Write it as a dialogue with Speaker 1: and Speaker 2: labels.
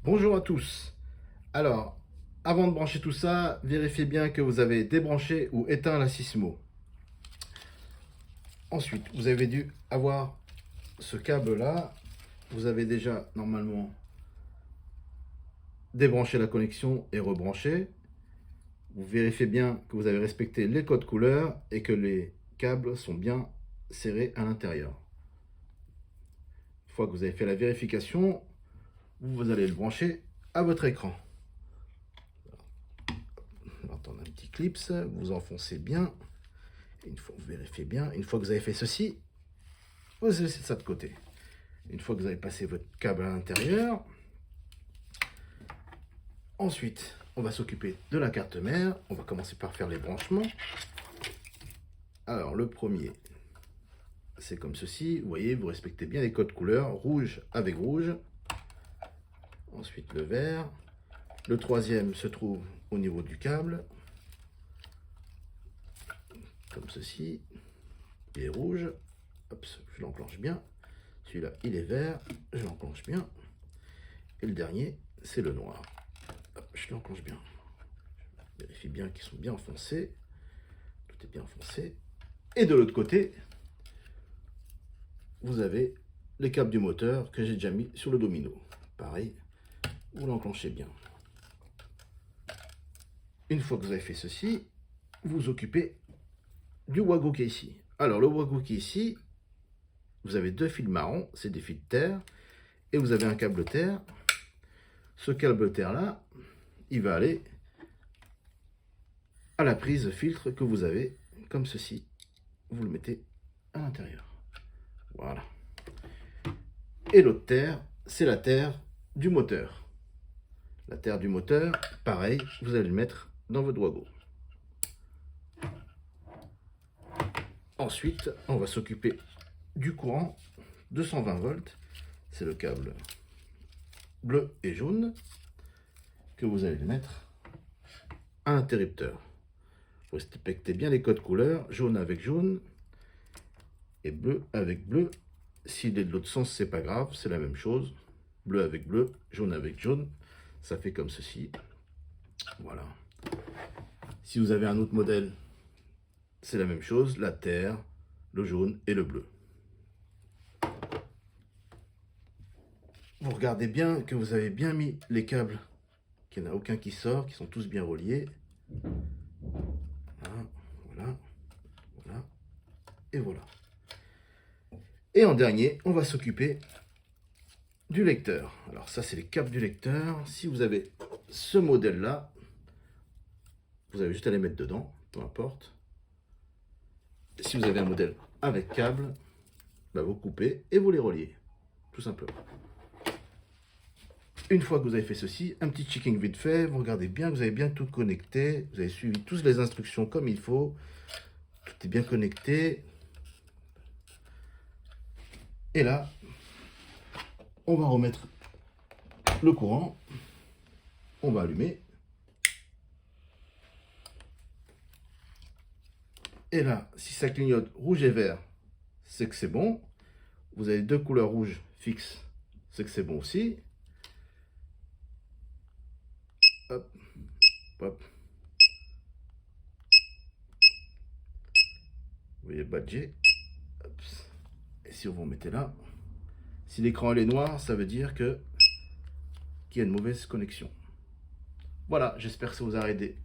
Speaker 1: Bonjour à tous. Alors, avant de brancher tout ça, vérifiez bien que vous avez débranché ou éteint la Sismo. Ensuite, vous avez dû avoir ce câble-là. Vous avez déjà normalement débranché la connexion et rebranché. Vous vérifiez bien que vous avez respecté les codes couleurs et que les câbles sont bien serrés à l'intérieur. Une fois que vous avez fait la vérification, vous allez le brancher à votre écran. On va entendre un petit clips, vous enfoncez bien. Une fois, vous vérifiez bien. Une fois que vous avez fait ceci, vous laissez ça de côté. Une fois que vous avez passé votre câble à l'intérieur, ensuite, on va s'occuper de la carte mère. On va commencer par faire les branchements. Alors, le premier, c'est comme ceci. Vous voyez, vous respectez bien les codes couleurs. Rouge avec rouge. Ensuite, le vert. Le troisième se trouve au niveau du câble. Comme ceci. Il est rouge. Hop, je l'enclenche bien. Celui-là, il est vert. Je l'enclenche bien. Et le dernier, c'est le noir. Hop, je l'enclenche bien. Je vérifie bien qu'ils sont bien enfoncés. Tout est bien enfoncé. Et de l'autre côté, vous avez les câbles du moteur que j'ai déjà mis sur le domino. Pareil, vous l'enclenchez bien. Une fois que vous avez fait ceci, vous vous occupez du Wago qui est ici. Alors, le Wago qui est ici, vous avez deux fils marrons, c'est des fils de terre, et vous avez un câble terre. Ce câble terre là, il va aller à la prise filtre que vous avez, comme ceci. Vous le mettez à l'intérieur. Voilà. Et l'autre terre, c'est la terre du moteur. La terre du moteur, pareil, vous allez le mettre dans votre Wago. Ensuite, on va s'occuper du courant 220 volts. C'est le câble bleu et jaune que vous allez mettre à l'interrupteur. Vous respectez bien les codes couleurs, jaune avec jaune et bleu avec bleu. S'il est de l'autre sens, c'est pas grave, c'est la même chose. Bleu avec bleu, jaune avec jaune, ça fait comme ceci. Voilà. Si vous avez un autre modèle, c'est la même chose, la terre, le jaune et le bleu. Vous regardez bien que vous avez bien mis les câbles, qu'il n'y en a aucun qui sort, qui sont tous bien reliés. Voilà, voilà, voilà, et voilà. Et en dernier, on va s'occuper du lecteur. Alors ça, c'est les câbles du lecteur. Si vous avez ce modèle-là, vous avez juste à les mettre dedans, peu importe. Si vous avez un modèle avec câble, bah vous coupez et vous les reliez, tout simplement. Une fois que vous avez fait ceci, un petit checking vite fait, vous regardez bien, vous avez bien tout connecté, vous avez suivi toutes les instructions comme il faut, tout est bien connecté. Et là, on va remettre le courant, on va allumer. Et là, si ça clignote rouge et vert, c'est que c'est bon. Vous avez deux couleurs rouges fixes, c'est que c'est bon aussi. Hop, hop. Vous voyez badger. Hop. Et si vous mettez là, si l'écran est noir, ça veut dire que qu'il y a une mauvaise connexion. Voilà, j'espère que ça vous a aidé.